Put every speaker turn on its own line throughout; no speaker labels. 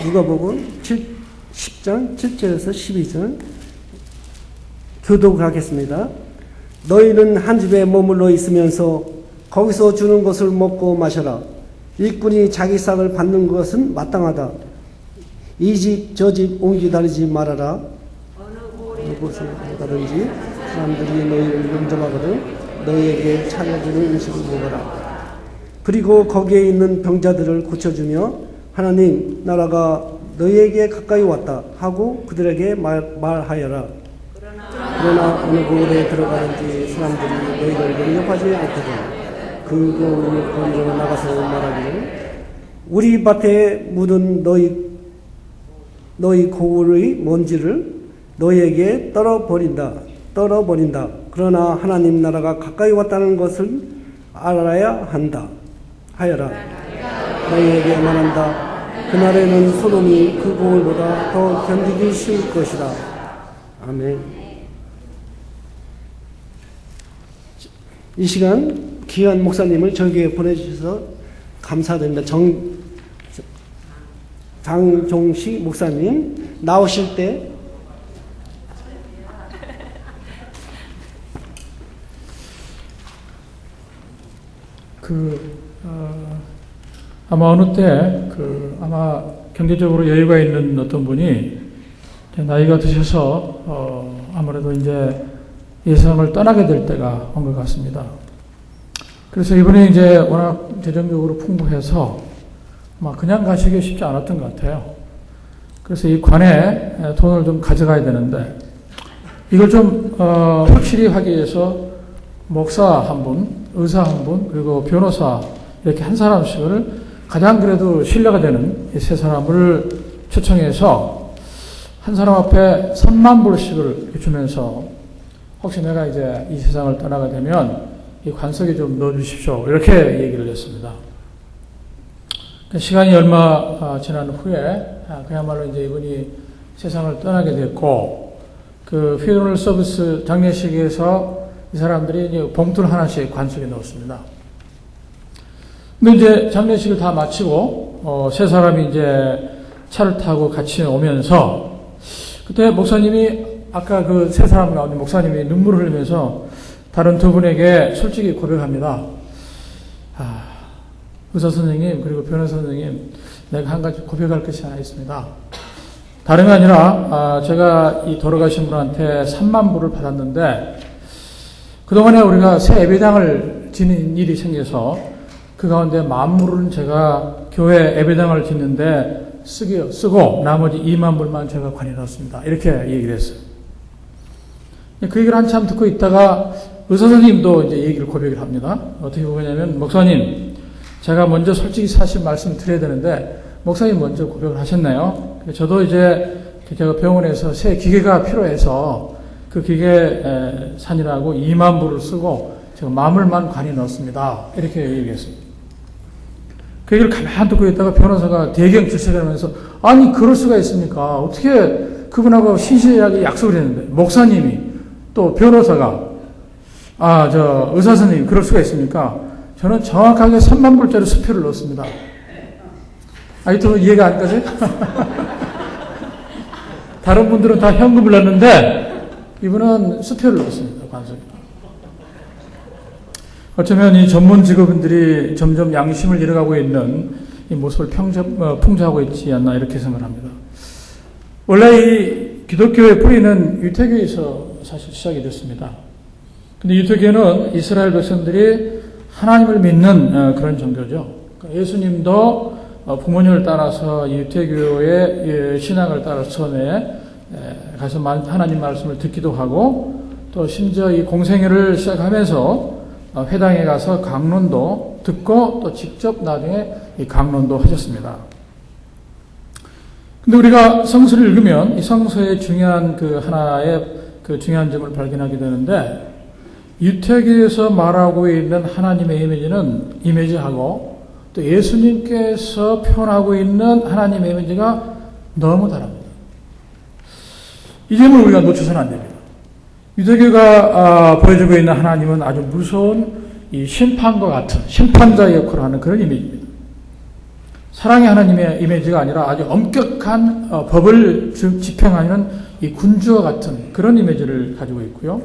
누가복음 10장 7절에서 12절 교독하겠습니다. 너희는 한 집에 머물러 있으면서 거기서 주는 것을 먹고 마셔라. 일꾼이 자기 싹을 받는 것은 마땅하다. 이 집 저 집 옮기다니지 말아라. 어느 곳에 가든지 사람들이 너희를 용접하거든 너희에게 차려주는 음식을 먹어라. 그리고 거기에 있는 병자들을 고쳐주며 하나님 나라가 너희에게 가까이 왔다 하고 그들에게 말하여라. 그러나 어느 곳에 들어가든지 사람들이 너희를 영접하지 않거든 그 거리로 나가서 말하기를 우리 밭에 묻은 너희 고울의 먼지를 너희에게 떨어버린다. 그러나 하나님 나라가 가까이 왔다는 것을 알아야 한다. 하여라. 너희에게 말한다. 그날에는 소돔이 그 고울보다 더 견디기 쉬울 것이다. 아멘. 이 시간 귀한 목사님을 저에게 보내주셔서 감사드립니다. 장종식 목사님 나오실 때
아마 어느 때 아마 경제적으로 여유가 있는 어떤 분이 나이가 드셔서 아무래도 이제 이 세상을 떠나게 될 때가 온 것 같습니다. 그래서 이분이 이제 워낙 재정적으로 풍부해서 그냥 가시기 쉽지 않았던 것 같아요. 그래서 이 관에 돈을 좀 가져가야 되는데 이걸 좀 확실히 하기 위해서 목사 한 분, 의사 한 분, 그리고 변호사 이렇게 한 사람씩을 가장 그래도 신뢰가 되는 이 세 사람을 초청해서 한 사람 앞에 3만 불씩을 주면서 혹시 내가 이제 이 세상을 떠나게 되면 이 관석에 좀 넣어주십시오. 이렇게 얘기를 했습니다. 시간이 얼마 지난 후에 그야말로 이제 이분이 세상을 떠나게 됐고 그 퓨너럴 서비스 장례식에서 이 사람들이 이제 봉투를 하나씩 관속에 넣었습니다. 근데 이제 장례식을 다 마치고 세 사람이 이제 차를 타고 같이 오면서 그때 목사님이 아까 그 세 사람 나오는 목사님이 눈물을 흘리면서 다른 두 분에게 솔직히 고백합니다. 의사 선생님 그리고 변호사 선생님 내가 한 가지 고백할 것이 하나 있습니다. 다름이 아니라 제가 이 돌아가신 분한테 3만 불을 받았는데 그동안에 우리가 새 예배당을 지는 일이 생겨서 그 가운데 만불은 제가 교회 예배당을 짓는데 쓰고 나머지 2만 불만 제가 관에 넣었습니다. 이렇게 얘기를 했어요. 그 얘기를 한참 듣고 있다가 의사 선생님도 이제 얘기를 고백을 합니다. 어떻게 보냐면 목사님 제가 먼저 솔직히 사실 말씀 드려야 되는데 목사님 먼저 고백을 하셨나요? 저도 이제 제가 병원에서 새 기계가 필요해서 그 기계 산이라고 2만 불을 쓰고 제가 만불만 관에 넣었습니다. 이렇게 얘기했습니다. 그 얘기를 가만히 듣고 있다가 변호사가 대경 질책을 하면서 아니 그럴 수가 있습니까? 어떻게 그분하고 신실하게 약속을 했는데 목사님이 또 변호사가 의사 선생님 그럴 수가 있습니까? 저는 정확하게 3만 불짜리 수표를 넣었습니다. 아직도 이해가 안 가세요? 다른 분들은 다 현금을 넣었는데 이분은 수표를 넣었습니다. 관속에. 어쩌면 이 전문 직업인들이 점점 양심을 잃어가고 있는 이 모습을 풍자하고 있지 않나 이렇게 생각합니다. 원래 이 기독교의 뿌리는 유태교에서 사실 시작이 됐습니다. 근데 유태교는 이스라엘 백성들이 하나님을 믿는 그런 종교죠. 그러니까 예수님도 부모님을 따라서 유태교의 신앙을 따라서 처음에 가서 하나님 말씀을 듣기도 하고 또 심지어 이 공생애를 시작하면서 회당에 가서 강론도 듣고 또 직접 나중에 이 강론도 하셨습니다. 근데 우리가 성서를 읽으면 이 성서의 중요한 하나의 중요한 점을 발견하게 되는데 유태교에서 말하고 있는 하나님의 이미지하고 또 예수님께서 표현하고 있는 하나님의 이미지가 너무 다릅니다. 이 점을 우리가 놓쳐서는 안 됩니다. 유대교가 보여주고 있는 하나님은 아주 무서운 이 심판과 같은 심판자 역할을 하는 그런 이미지입니다. 사랑의 하나님의 이미지가 아니라 아주 엄격한 법을 집행하는 이 군주와 같은 그런 이미지를 가지고 있고요.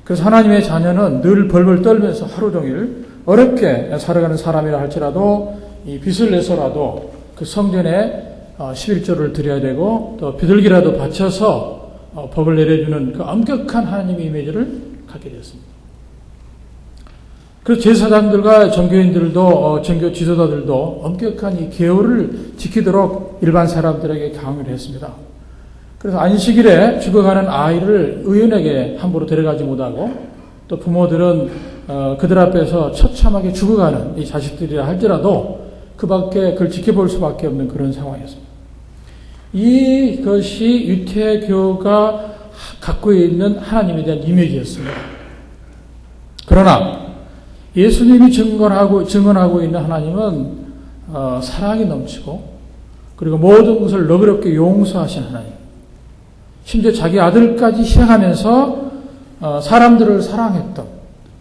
그래서 하나님의 자녀는 늘 벌벌 떨면서 하루 종일 어렵게 살아가는 사람이라 할지라도 이 빚을 내서라도 그 성전에 11조를 드려야 되고 또 비둘기라도 바쳐서 법을 내려주는 그 엄격한 하나님의 이미지를 갖게 되었습니다. 그래서 제사장들과 종교인들도 종교 지도자들도 엄격한 이 계율을 지키도록 일반 사람들에게 강요를 했습니다. 그래서 안식일에 죽어가는 아이를 의원에게 함부로 데려가지 못하고 또 부모들은 그들 앞에서 처참하게 죽어가는 이 자식들이라 할지라도 그걸 지켜볼 수밖에 없는 그런 상황이었습니다. 이것이 유태교가 갖고 있는 하나님에 대한 이미지였습니다. 그러나 예수님이 증언하고 있는 하나님은 사랑이 넘치고 그리고 모든 것을 너그럽게 용서하신 하나님. 심지어 자기 아들까지 희생하면서 사람들을 사랑했던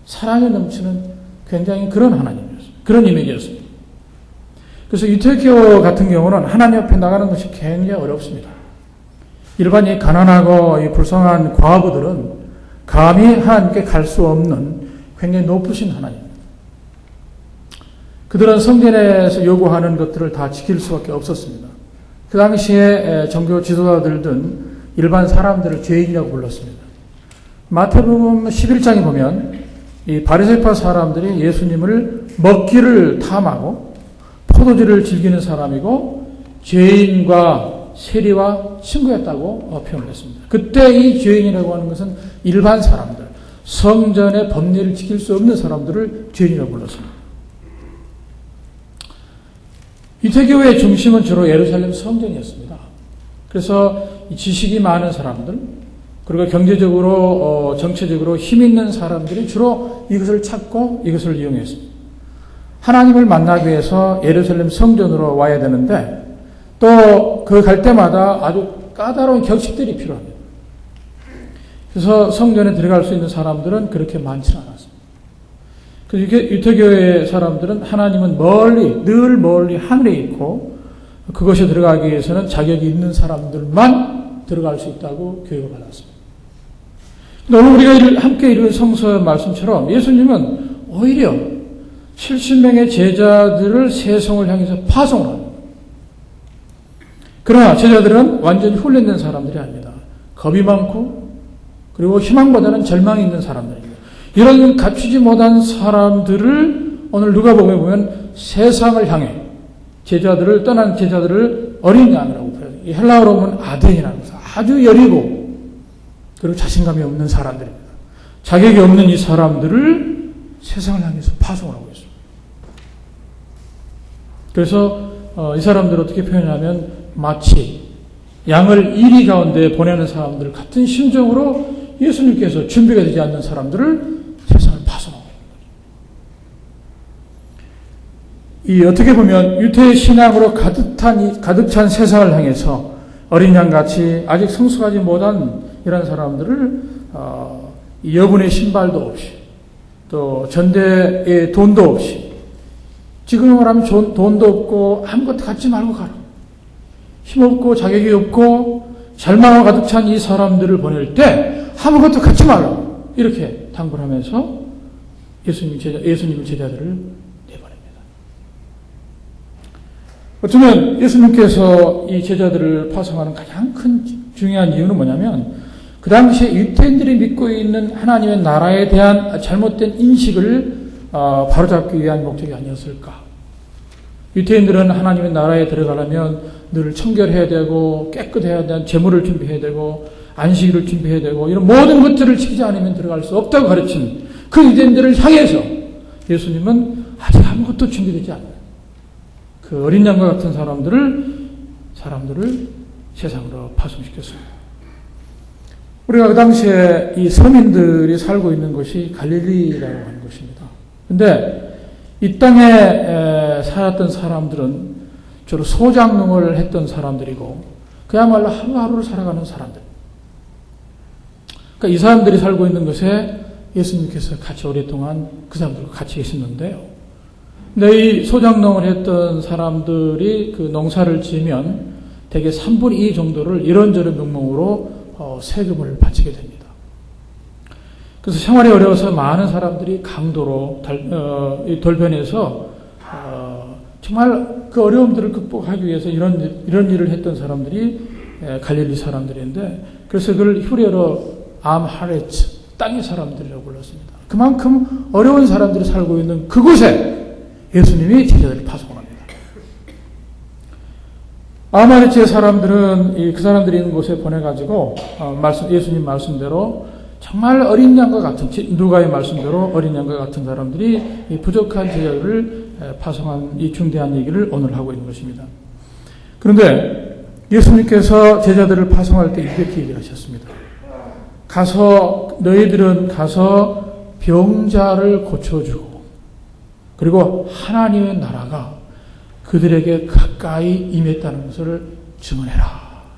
사랑이 넘치는 굉장히 그런 하나님이었습니다. 그런 이미지였습니다. 그래서 유태교 같은 경우는 하나님 앞에 나가는 것이 굉장히 어렵습니다. 일반 이 가난하고 이 불쌍한 과부들은 감히 하나님께 갈 수 없는 굉장히 높으신 하나님입니다. 그들은 성전에서 요구하는 것들을 다 지킬 수밖에 없었습니다. 그 당시에 종교 지도자들은 일반 사람들을 죄인이라고 불렀습니다. 마태복음 11장에 보면 이 바리새파 사람들이 예수님을 먹기를 탐하고 포도주를 즐기는 사람이고 죄인과 세리와 친구였다고 표현했습니다. 그때 이 죄인이라고 하는 것은 일반 사람들, 성전의 법례를 지킬 수 없는 사람들을 죄인이라고 불렀습니다. 유태교의 중심은 주로 예루살렘 성전이었습니다. 그래서 지식이 많은 사람들, 그리고 경제적으로, 정치적으로 힘 있는 사람들이 주로 이것을 찾고 이것을 이용했습니다. 하나님을 만나기 위해서 예루살렘 성전으로 와야 되는데 또 그 갈 때마다 아주 까다로운 격식들이 필요합니다. 그래서 성전에 들어갈 수 있는 사람들은 그렇게 많지는 않았습니다. 그래서 유태교의 사람들은 하나님은 늘 멀리 하늘에 있고 그것에 들어가기 위해서는 자격이 있는 사람들만 들어갈 수 있다고 교육을 받았습니다. 오늘 우리가 함께 읽은 성서 말씀처럼 예수님은 오히려 70명의 제자들을 세상을 향해서 파송을 합니다. 그러나 제자들은 완전히 훈련된 사람들이 아닙니다. 겁이 많고 그리고 희망보다는 절망이 있는 사람들입니다. 이런 갖추지 못한 사람들을 오늘 누가복음에 보면 세상을 향해 떠난 제자들을 어린 양이라고 표현해요. 이 헬라어로 보면 아덴이라는 것은 아주 여리고 그리고 자신감이 없는 사람들입니다. 자격이 없는 이 사람들을 세상을 향해서 파송을 하고 있습니다. 그래서 이 사람들을 어떻게 표현하면 마치 양을 이리 가운데 보내는 사람들 같은 심정으로 예수님께서 준비가 되지 않는 사람들을 세상을 파송하고 있는 거죠. 어떻게 보면 유태의 신앙으로 가득 찬 세상을 향해서 어린 양같이 아직 성숙하지 못한 이런 사람들을 여분의 신발도 없이 또 전대에 돈도 없이 지금 말하면 돈도 없고 아무것도 갖지 말고 가라. 힘없고 자격이 없고 절망과 가득 찬 이 사람들을 보낼 때 아무것도 갖지 말라. 이렇게 당부를 하면서 예수님의 제자들을 내보냅니다. 어쩌면 예수님께서 이 제자들을 파송하는 가장 큰 중요한 이유는 뭐냐면 그 당시에 유태인들이 믿고 있는 하나님의 나라에 대한 잘못된 인식을 바로잡기 위한 목적이 아니었을까. 유태인들은 하나님의 나라에 들어가려면 늘 청결해야 되고 깨끗해야 되는 제물을 준비해야 되고 안식일을 준비해야 되고 이런 모든 것들을 지키지 않으면 들어갈 수 없다고 가르친 그 유대인들을 향해서 예수님은 아직 아무것도 준비되지 않는 그 어린 양과 같은 사람들을 세상으로 파송시켰습니다. 우리가 그 당시에 이 서민들이 살고 있는 곳이 갈릴리라고 하는 곳입니다. 근데 이 땅에 살았던 사람들은 주로 소장농을 했던 사람들이고 그야말로 하루하루를 살아가는 사람들. 그러니까 이 사람들이 살고 있는 곳에 예수님께서 같이 오랫동안 그 사람들과 같이 계셨는데요. 근데 이 소작농을 했던 사람들이 그 농사를 지으면 대개 3분의 2 정도를 이런저런 명목으로 세금을 바치게 됩니다. 그래서 생활이 어려워서 많은 사람들이 강도로 이 돌변해서 정말 그 어려움들을 극복하기 위해서 이런 일을 했던 사람들이 갈릴리 사람들인데, 그래서 그걸 히브리어로 암하레츠, 땅의 사람들이라고 불렀습니다. 그만큼 어려운 사람들이 살고 있는 그곳에 예수님이 제자들을 파송합니다. 암하레츠의 사람들은 그 사람들이 있는 곳에 보내가지고 예수님 말씀대로 정말 어린 양과 같은, 누가의 말씀대로 어린 양과 같은 사람들이 이 부족한 제자들을 파송한 이 중대한 얘기를 오늘 하고 있는 것입니다. 그런데 예수님께서 제자들을 파송할 때 이렇게 얘기를 하셨습니다. 너희들은 가서 병자를 고쳐주고, 그리고 하나님의 나라가 그들에게 가까이 임했다는 것을 증언해라.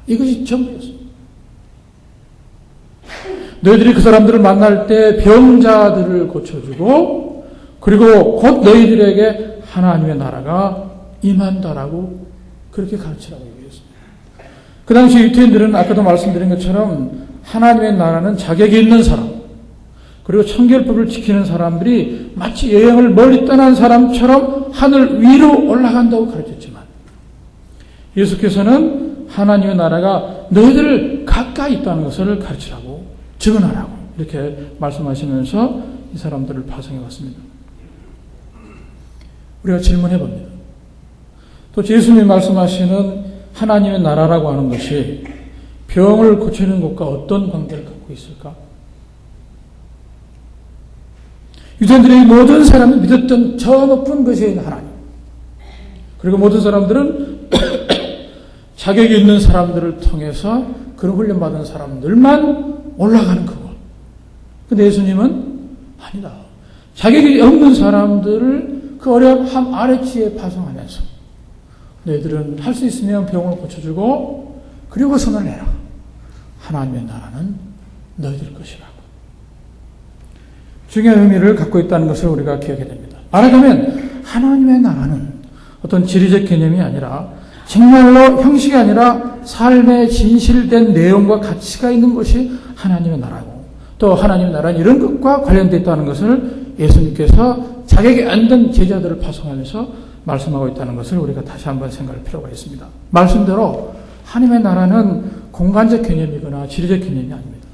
이것이 전부였습니다. 너희들이 그 사람들을 만날 때 병자들을 고쳐주고, 그리고 곧 너희들에게 하나님의 나라가 임한다라고 그렇게 가르치라고 얘기했습니다. 그 당시 유태인들은 아까도 말씀드린 것처럼 하나님의 나라는 자격이 있는 사람, 그리고 청결법을 지키는 사람들이 마치 여행을 멀리 떠난 사람처럼 하늘 위로 올라간다고 가르쳤지만, 예수께서는 하나님의 나라가 너희들 가까이 있다는 것을 가르치라고, 증언하라고 이렇게 말씀하시면서 이 사람들을 파송해 왔습니다. 우리가 질문해 봅니다. 또 예수님이 말씀하시는 하나님의 나라라고 하는 것이 병을 고치는 것과 어떤 관계를 갖고 있을까? 유대인들이 모든 사람이 믿었던 저 높은 것에 있는 하나님, 그리고 모든 사람들은 자격이 있는 사람들을 통해서 그런 훈련받은 사람들만 올라가는 그곳. 근데 예수님은 아니다. 자격이 없는 사람들을 그 어려운 함 아래치에 파송하면서 너희들은 할 수 있으면 병을 고쳐주고, 그리고 선을 내라. 하나님의 나라는 너희들 것이라고. 중요한 의미를 갖고 있다는 것을 우리가 기억해야 됩니다. 말하자면 하나님의 나라는 어떤 지리적 개념이 아니라 정말로 형식이 아니라 삶의 진실된 내용과 가치가 있는 것이 하나님의 나라고, 또 하나님의 나라는 이런 것과 관련되어 있다는 것을 예수님께서 자격이 안 된 제자들을 파송하면서 말씀하고 있다는 것을 우리가 다시 한번 생각할 필요가 있습니다. 말씀대로 하나님의 나라는 공간적 개념이거나 지리적 개념이 아닙니다.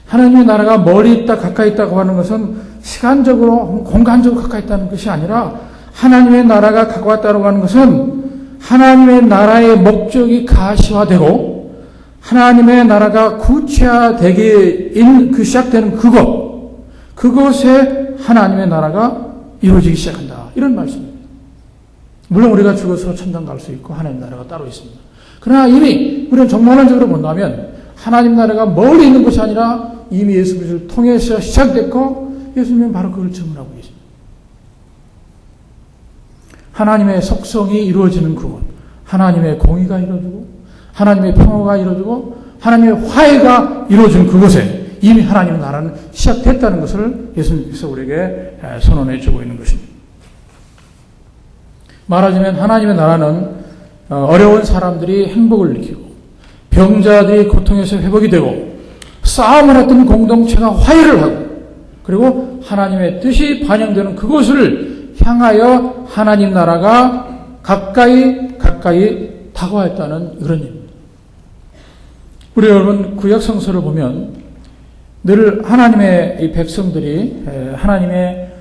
하나님의 나라가 멀리 있다 가까이 있다고 하는 것은 시간적으로 공간적으로 가까이 있다는 것이 아니라, 하나님의 나라가 가까웠다고 하는 것은 하나님의 나라의 목적이 가시화되고 하나님의 나라가 구체화되기 시작되는 그곳에 하나님의 나라가 이루어지기 시작한다, 이런 말씀입니다. 물론 우리가 죽어서 천당 갈 수 있고 하나님 나라가 따로 있습니다. 그러나 이미 우리는 정말론적으로 본다면 하나님 나라가 멀리 있는 것이 아니라 이미 예수 그리스도를 통해서 시작됐고, 예수님은 바로 그걸 증언하고 계십니다. 하나님의 속성이 이루어지는 그곳, 하나님의 공의가 이루어지고 하나님의 평화가 이루어지고 하나님의 화해가 이루어진 그곳에 이미 하나님의 나라는 시작됐다는 것을 예수님께서 우리에게 선언해 주고 있는 것입니다. 말하자면 하나님의 나라는 어려운 사람들이 행복을 느끼고, 병자들이 고통에서 회복이 되고, 싸움을 했던 공동체가 화해를 하고, 그리고 하나님의 뜻이 반영되는 그곳을 향하여 하나님 나라가 가까이 다가왔다는 그런 일입니다. 우리 여러분 구약 성서를 보면 늘 하나님의 이 백성들이 하나님의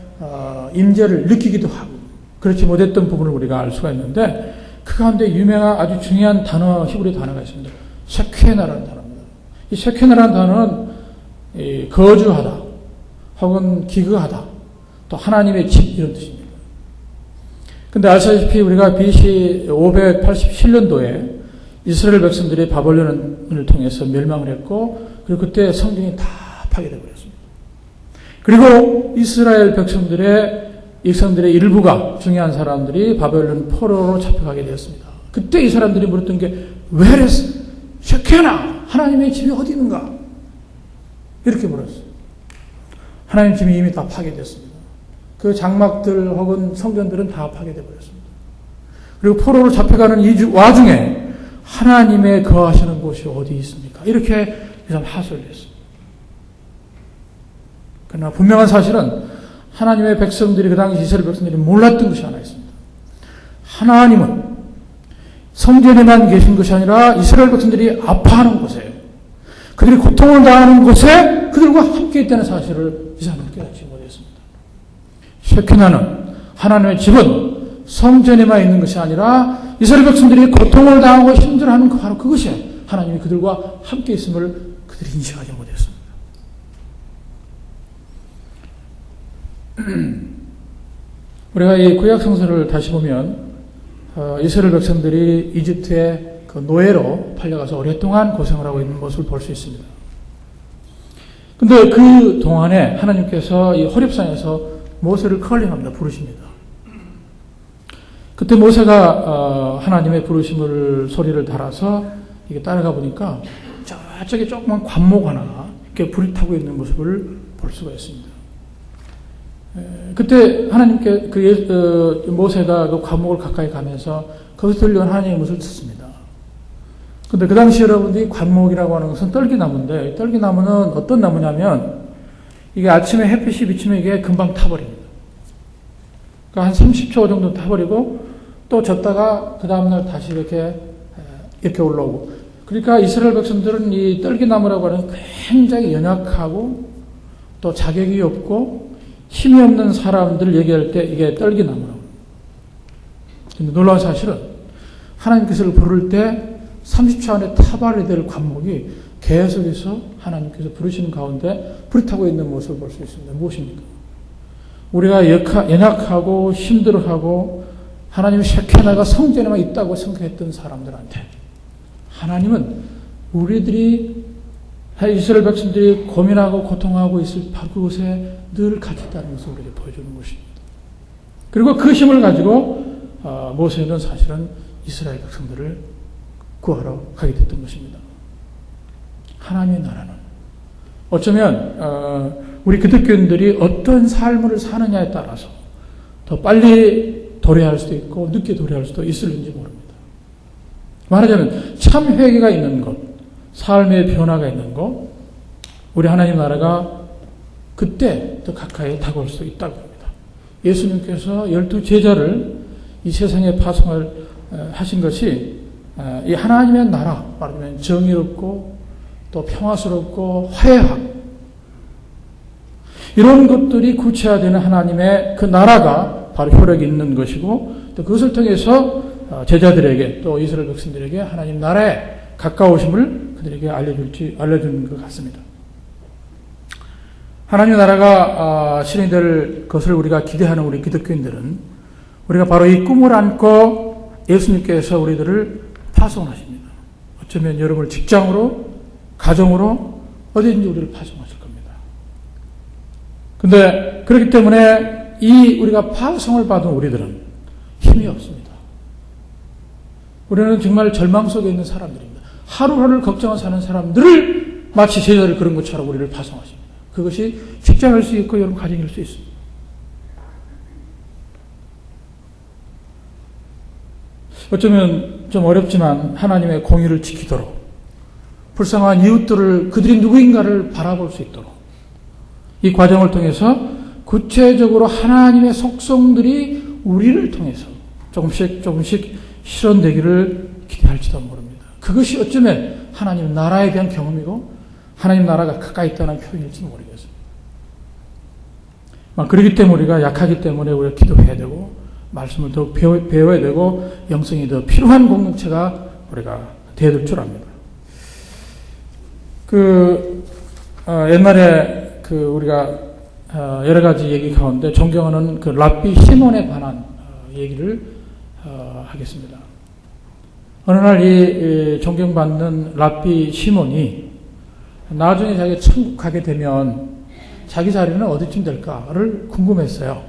임재를 느끼기도 하고 그렇지 못했던 부분을 우리가 알 수가 있는데, 그 가운데 유명한 아주 중요한 히브리 단어가 있습니다. 셰케나라는 단어입니다. 이 셰케나라는 단어는 거주하다 혹은 기거하다, 또 하나님의 집, 이런 뜻입니다. 근데 아시다시피 우리가 BC 587년도에 이스라엘 백성들이 바벨론을 통해서 멸망을 했고, 그리고 그때 성경이 다 파괴되어 버렸습니다. 그리고 이스라엘 백성들의 일부가, 중요한 사람들이 바벨론 포로로 잡혀가게 되었습니다. 그때 이 사람들이 물었던 게 Where is 셰케나? 하나님의 집이 어디 있는가? 이렇게 물었어요. 하나님의 집이 이미 다 파괴됐습니다. 그 장막들 혹은 성전들은 다 파괴되어 버렸습니다. 그리고 포로로 잡혀가는 이 와중에 하나님의 거하시는 곳이 어디 있습니까? 이렇게 이 사람 하소를 했습니다. 그러나 분명한 사실은 하나님의 백성들이 그 당시 이스라엘 백성들이 몰랐던 것이 하나 있습니다. 하나님은 성전에만 계신 것이 아니라 이스라엘 백성들이 아파하는 곳에, 그들이 고통을 당하는 곳에 그들과 함께 있다는 사실을 이 사람은 깨닫지 못했습니다. 셰키나는 하나님의 집은 성전에만 있는 것이 아니라 이스라엘 백성들이 고통을 당하고 힘들어하는 바로 그것이 하나님이 그들과 함께 있음을 그들이 인식하지 못했습니다. 우리가 이 구약 성서를 다시 보면 이스라엘 백성들이 이집트의 그 노예로 팔려가서 오랫동안 고생을 하고 있는 모습을 볼 수 있습니다. 근데 그 동안에 하나님께서 이 호렙산에서 모세를 컬링합니다. 부르십니다. 그때 모세가 하나님의 부르심을 소리를 달아서 이게 따라가 보니까 저쪽에 조그만 관목 하나 이렇게 불이 타고 있는 모습을 볼 수가 있습니다. 그때 하나님께 모세가 그 관목을 가까이 가면서 거기서 들려온 하나님의 모습을 듣습니다. 근데 그 당시 여러분들이 관목이라고 하는 것은 떨기나무인데, 떨기나무는 어떤 나무냐면 이게 아침에 햇빛이 비치면 이게 금방 타버립니다. 그러니까 한 30초 정도 타버리고 또 졌다가 그 다음날 다시 이렇게 올라오고. 그러니까 이스라엘 백성들은 이 떨기나무라고 하는 굉장히 연약하고 또 자격이 없고 힘이 없는 사람들 얘기할 때 이게 떨기나무라고. 근데 놀라운 사실은 하나님께서 부를 때 30초 안에 타발이 될 관목이 계속해서 하나님께서 부르시는 가운데 불이 타고 있는 모습을 볼 수 있습니다. 무엇입니까? 우리가 연약하고 힘들어하고 하나님의 셰케나가 성전에만 있다고 생각했던 사람들한테 하나님은 우리들이 이스라엘 백성들이 고민하고 고통하고 있을 바로 그곳에 늘 같이 있다는 것을 우리에게 보여주는 것입니다. 그리고 그 힘을 가지고 모세는 사실은 이스라엘 백성들을 구하러 가게 됐던 것입니다. 하나님의 나라는 어쩌면 우리 기독교인들이 어떤 삶을 사느냐에 따라서 더 빨리 도래할 수도 있고 늦게 도래할 수도 있을지 모릅니다. 말하자면 참 회개가 있는 것, 삶의 변화가 있는 것, 우리 하나님 나라가 그때 더 가까이 다가올 수도 있다고 합니다. 예수님께서 12 제자를 이 세상에 파송을 하신 것이 이 하나님의 나라, 말하자면 정의롭고 또 평화스럽고 화해하고 이런 것들이 구체화되는 하나님의 그 나라가 바로 효력이 있는 것이고 또 그것을 통해서 제자들에게 또 이스라엘 백성들에게 하나님 나라에 가까우심을 그들에게 알려주는 것 같습니다. 하나님 나라가 실현이 될 것을 우리가 기대하는 우리 기독교인들은 우리가 바로 이 꿈을 안고 예수님께서 우리들을 파송하십니다. 어쩌면 여러분을 직장으로, 가정으로 어디든지 우리를 파송하실 겁니다. 근데 그렇기 때문에 이 우리가 파송을 받은 우리들은 힘이 없습니다. 우리는 정말 절망 속에 있는 사람들입니다. 하루하루를 걱정하며 사는 사람들을 마치 제자를 그런 것처럼 우리를 파송하십니다. 그것이 직장일 수 있고 여러분 가정일 수 있습니다. 어쩌면 좀 어렵지만 하나님의 공의를 지키도록 불쌍한 이웃들을 그들이 누구인가를 바라볼 수 있도록 이 과정을 통해서 구체적으로 하나님의 속성들이 우리를 통해서 조금씩 실현되기를 기대할지도 모릅니다. 그것이 어쩌면 하나님 나라에 대한 경험이고 하나님 나라가 가까이 있다는 표현일지도 모르겠습니다. 그렇기 때문에 우리가 약하기 때문에 우리가 기도해야 되고 말씀을 더 배워야 되고 영성이 더 필요한 공동체가 우리가 되어야 될 줄 압니다. 옛날에 우리가 여러 가지 얘기 가운데 존경하는 그 랍비 시몬에 관한 얘기를 하겠습니다. 어느 날 이 존경받는 랍비 시몬이 나중에 자기가 천국 가게 되면 자기 자리는 어디쯤 될까를 궁금했어요.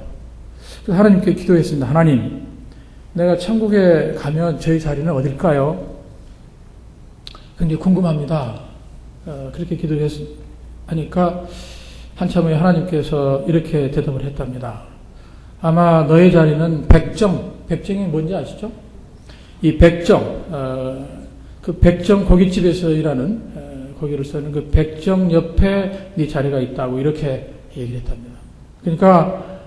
그래서 하나님께 기도했습니다. 하나님, 내가 천국에 가면 저희 자리는 어딜까요? 굉장히 궁금합니다. 그렇게 기도하니까 한참 후에 하나님께서 이렇게 대답을 했답니다. 아마 너의 자리는 백정이 뭔지 아시죠? 이 그 백정 고깃집에서 일하는, 고기를 써는 그 백정 옆에 네 자리가 있다고 이렇게 얘기를 했답니다. 그러니까,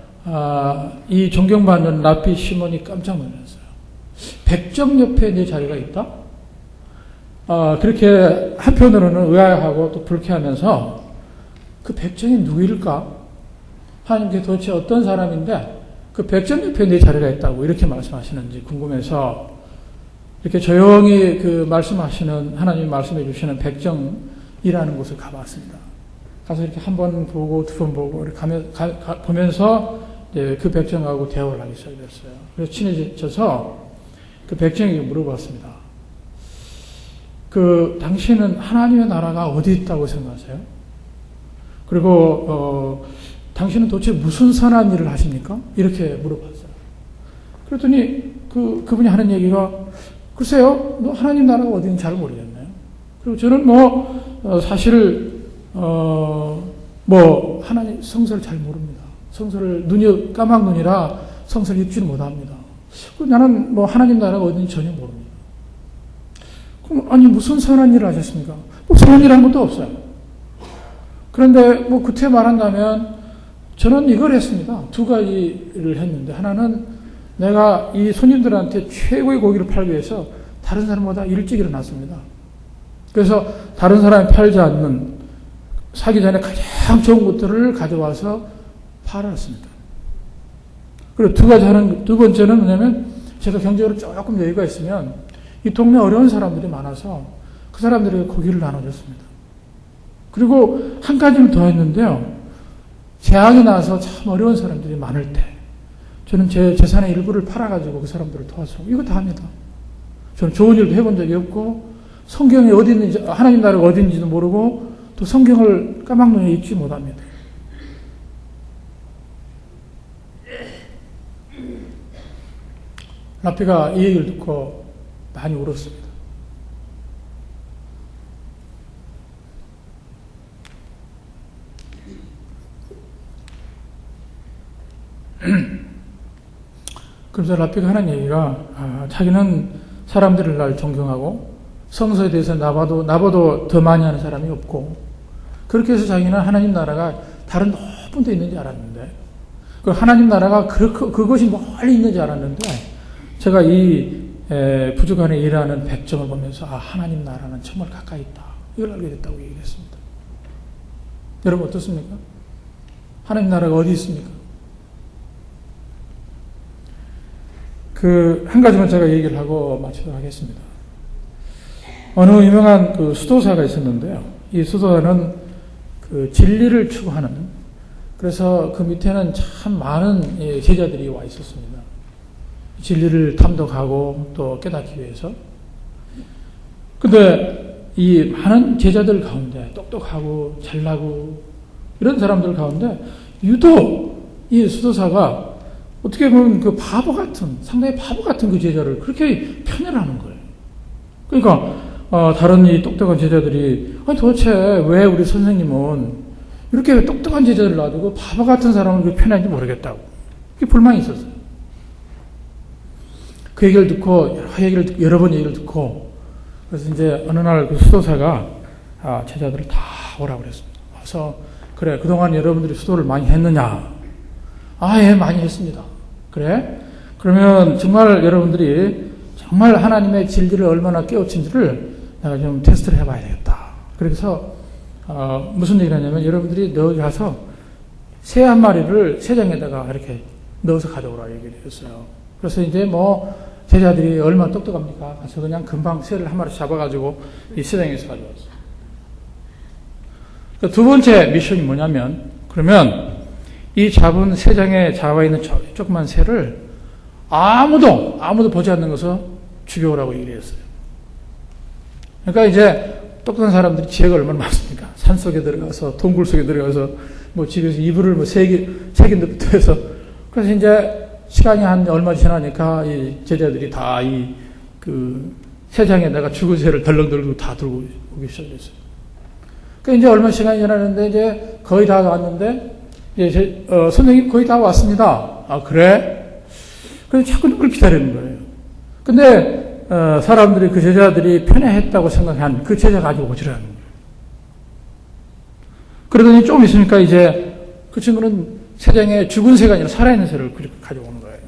이 존경받는 라피 시몬이 깜짝 놀랐어요. 백정 옆에 네 자리가 있다? 그렇게 한편으로는 의아해하고 또 불쾌하면서 그 백정이 누구일까? 하나님께 도대체 어떤 사람인데 그 백정 옆에 네 자리가 있다고 이렇게 말씀하시는지 궁금해서 이렇게 조용히 그 말씀하시는, 하나님이 말씀해 주시는 백정이라는 곳을 가봤습니다. 가서 이렇게 한 번 보고 두 번 보고 이렇게 보면서 그 백정하고 대화를 하기 시작했어요. 그래서 친해져서 그 백정에게 물어봤습니다. 당신은 하나님의 나라가 어디 있다고 생각하세요? 그리고, 당신은 도대체 무슨 선한 일을 하십니까? 이렇게 물어봤어요. 그랬더니 그분이 하는 얘기가, 글쎄요, 하나님 나라가 어디인지 잘 모르겠네요. 그리고 저는 사실, 하나님 성서를 잘 모릅니다. 성서를 까막 눈이라 성서를 읽지를 못합니다. 나는 하나님 나라가 어딘지 전혀 모릅니다. 그럼, 아니, 무슨 선한 일을 하셨습니까? 선한 일 한 것도 없어요. 그런데 그때 말한다면, 저는 이걸 했습니다. 두 가지를 했는데, 하나는 내가 이 손님들한테 최고의 고기를 팔기 위해서 다른 사람보다 일찍 일어났습니다. 그래서 다른 사람이 팔지 않는, 사기 전에 가장 좋은 것들을 가져와서 팔았습니다. 그리고 두 번째는 뭐냐면, 제가 경제적으로 조금 여유가 있으면, 이 동네 어려운 사람들이 많아서 그 사람들에게 고기를 나눠줬습니다. 그리고 한 가지를 더 했는데요. 재앙이 나서 참 어려운 사람들이 많을 때 저는 제 재산의 일부를 팔아가지고 그 사람들을 도와서 이거 다 합니다. 저는 좋은 일도 해본 적이 없고 성경이 어디 있는지, 하나님 나라가 어디 있는지도 모르고 또 성경을 까막눈에 읽지 못합니다. 라피가 이 얘기를 듣고 많이 울었습니다. 그래서 라피가 하는 얘기가, 자기는 사람들을 날 존경하고 성서에 대해서 나보다 더 많이 하는 사람이 없고, 그렇게 해서 자기는 하나님 나라가 다른 높은 데 있는지 알았는데, 그 하나님 나라가 그것이 멀리 있는지 알았는데, 제가 이 부족한에 일하는 백정을 보면서 하나님 나라는 정말 가까이 있다, 이걸 알게 됐다고 얘기를 했습니다. 여러분 어떻습니까? 하나님 나라가 어디 있습니까? 한 가지만 제가 얘기를 하고 마치도록 하겠습니다. 어느 유명한 수도사가 있었는데요. 이 수도사는 진리를 추구하는, 그래서 그 밑에는 참 많은 제자들이 와 있었습니다. 진리를 탐독하고 또 깨닫기 위해서. 근데 이 많은 제자들 가운데 똑똑하고 잘나고 이런 사람들 가운데 유독 이 수도사가 어떻게 보면 상당히 바보 같은 그 제자를 그렇게 편애하는 거예요. 그러니까, 다른 이 똑똑한 제자들이, 도대체 왜 우리 선생님은 이렇게 똑똑한 제자를 놔두고 바보 같은 사람을 왜 편애하는지 모르겠다고. 그게 불만이 있었어요. 그 얘기를 듣고, 여러 번 얘기를 듣고, 그래서 이제 어느 날 그 수도사가, 제자들을 다 오라고 그랬습니다. 와서, 그래, 그동안 여러분들이 수도를 많이 했느냐? 예, 많이 했습니다. 그래? 그러면 정말 여러분들이 정말 하나님의 진리를 얼마나 깨우친지를 내가 좀 테스트를 해봐야 되겠다. 그래서 무슨 얘기를 하냐면, 여러분들이 여기 가서 새 한 마리를 새장에다가 이렇게 넣어서 가져오라 얘기를 했어요. 그래서 이제 제자들이 얼마나 똑똑합니까? 가서 그냥 금방 새를 한 마리 잡아가지고 이 새장에서 가져왔어요. 그러니까 두 번째 미션이 뭐냐면, 그러면 이 잡은 새장에 잡아 있는 조그만 새를 아무도 보지 않는 것을 죽여오라고 얘기를 했어요. 그러니까 이제 똑똑한 사람들이 지혜가 얼마나 많습니까? 산 속에 들어가서, 동굴 속에 들어가서, 집에서 이불을 세 개부터 해서, 그래서 이제 시간이 한 얼마 지나니까 이 제자들이 다 새장에다가 죽은 새를 덜렁덜렁 다 들고 오기 시작했어요. 그러니까 이제 얼마 시간이 지났는데 이제 거의 다 왔는데, 선생님 거의 다 왔습니다. 아, 그래? 그래서 자꾸 누굴 기다리는 거예요. 근데, 사람들이, 그 제자들이 편애했다고 생각한 그 제자 가지고 오지라는 거예요. 그러더니 좀 있으니까 이제 그 친구는 새장에 죽은 새가 아니라 살아있는 새를 가져오는 거예요.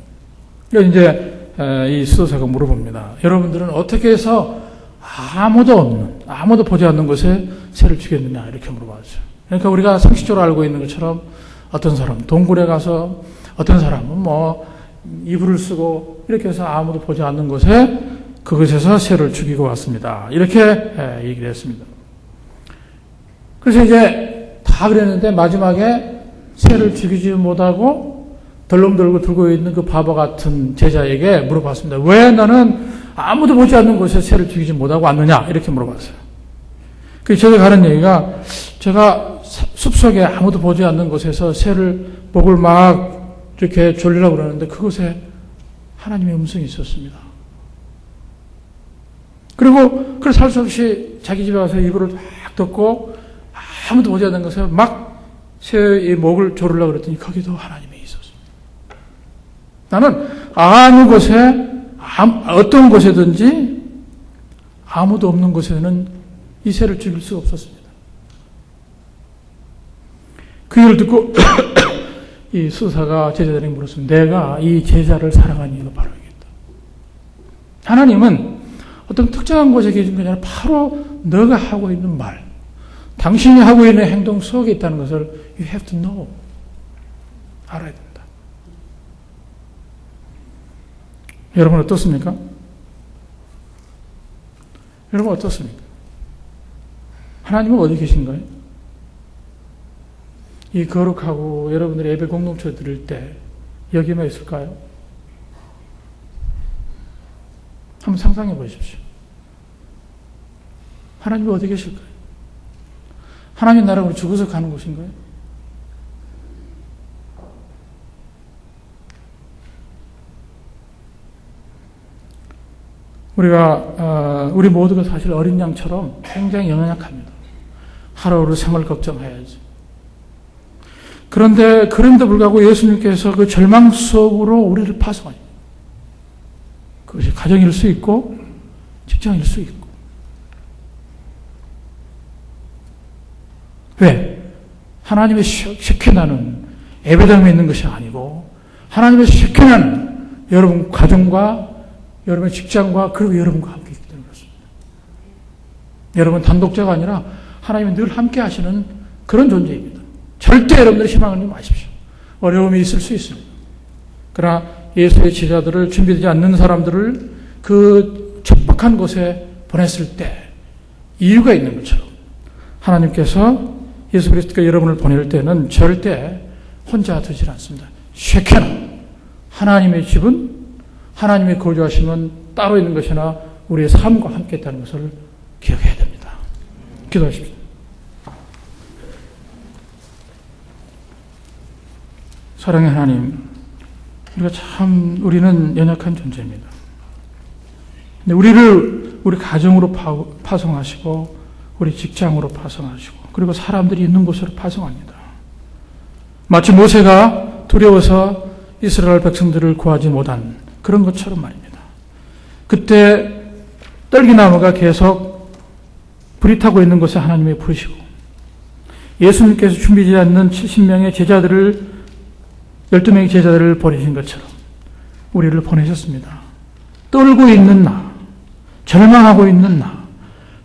그래서 이제 이 수도사가 물어봅니다. 여러분들은 어떻게 해서 아무도 보지 않는 곳에 새를 죽였느냐 이렇게 물어봤어요. 그러니까 우리가 상식적으로 알고 있는 것처럼 어떤 사람 동굴에 가서 어떤 사람은 뭐 이불을 쓰고 이렇게 해서 아무도 보지 않는 곳에 그곳에서 새를 죽이고 왔습니다. 이렇게 얘기를 했습니다. 그래서 이제 다 그랬는데 마지막에 새를 죽이지 못하고 덜렁덜렁 들고 있는 그 바보 같은 제자에게 물어봤습니다. 왜 나는 아무도 보지 않는 곳에 새를 죽이지 못하고 왔느냐 이렇게 물어봤어요. 그 제가 가는 얘기가 제가 숲속에 아무도 보지 않는 곳에서 새를 목을 막 이렇게 졸리려고 그러는데 그곳에 하나님의 음성이 있었습니다. 그리고 그래서 할 수 없이 자기 집에 가서 이불을 딱 덮고 아무도 보지 않는 곳에 막 새의 목을 조르려고 그랬더니 거기도 하나님이 있었습니다. 나는 아무 곳에 어떤 곳에든지 아무도 없는 곳에는 이 새를 죽일 수가 없었습니다. 그 얘기를 듣고 이 수사가 제자들에게 물었습니다. 내가 이 제자를 사랑한 이유가 바로 이겠다. 하나님은 어떤 특정한 곳에 계신 게 아니라 바로 너가 하고 있는 말, 당신이 하고 있는 행동 속에 있다는 것을 you have to know. 알아야 된다. 여러분 어떻습니까? 여러분 어떻습니까? 하나님은 어디 계신가요? 이 거룩하고 여러분들의 예배 공동체 드릴 때 여기만 있을까요? 한번 상상해 보십시오. 하나님은 어디 계실까요? 하나님 나라로 죽어서 가는 곳인가요? 우리 모두가 사실 어린 양처럼 굉장히 연약합니다. 하루하루 생활 걱정해야지. 그런데 그런데도 불구하고 예수님께서 그 절망 속으로 우리를 파송하십니다. 그것이 가정일 수 있고 직장일 수 있고. 왜? 하나님의 shekinah는 예배당에 있는 것이 아니고 하나님의 shekinah는 여러분 가정과 여러분의 직장과 그리고 여러분과 함께 있기 때문에 그렇습니다. 여러분 단독자가 아니라 하나님이 늘 함께 하시는 그런 존재입니다. 절대 여러분들이 희망을 내지 마십시오. 어려움이 있을 수 있습니다. 그러나 예수의 제자들을 준비되지 않는 사람들을 그 척박한 곳에 보냈을 때 이유가 있는 것처럼 하나님께서 예수 그리스도가 여러분을 보낼 때는 절대 혼자 두질 않습니다. shekinah, 하나님의 집은 하나님의 거주하심은 따로 있는 것이나 우리의 삶과 함께 있다는 것을 기억해야 됩니다. 기도하십시오. 사랑의 하나님, 우리는 연약한 존재입니다. 근데 우리 가정으로 파송하시고, 우리 직장으로 파송하시고, 그리고 사람들이 있는 곳으로 파송합니다. 마치 모세가 두려워서 이스라엘 백성들을 구하지 못한 그런 것처럼 말입니다. 그때 떨기나무가 계속 불이 타고 있는 곳에 하나님이 부르시고, 예수님께서 준비되지 않는 70명의 제자들을 12명의 제자들을 보내신 것처럼 우리를 보내셨습니다. 떨고 있는 나, 절망하고 있는 나,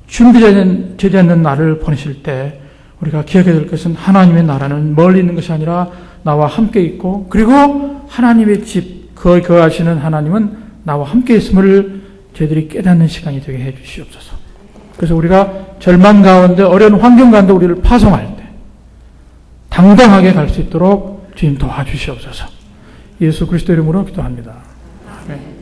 준비되지 않는 나를 보내실 때 우리가 기억해야 될 것은 하나님의 나라는 멀리 있는 것이 아니라 나와 함께 있고, 그리고 하나님의 집, 거기 거하시는 하나님은 나와 함께 있음을 저희들이 깨닫는 시간이 되게 해 주시옵소서. 그래서 우리가 절망 가운데 어려운 환경 가운데 우리를 파송할 때 당당하게 갈 수 있도록 주님 도와주시옵소서. 예수 그리스도 이름으로 기도합니다. 아멘.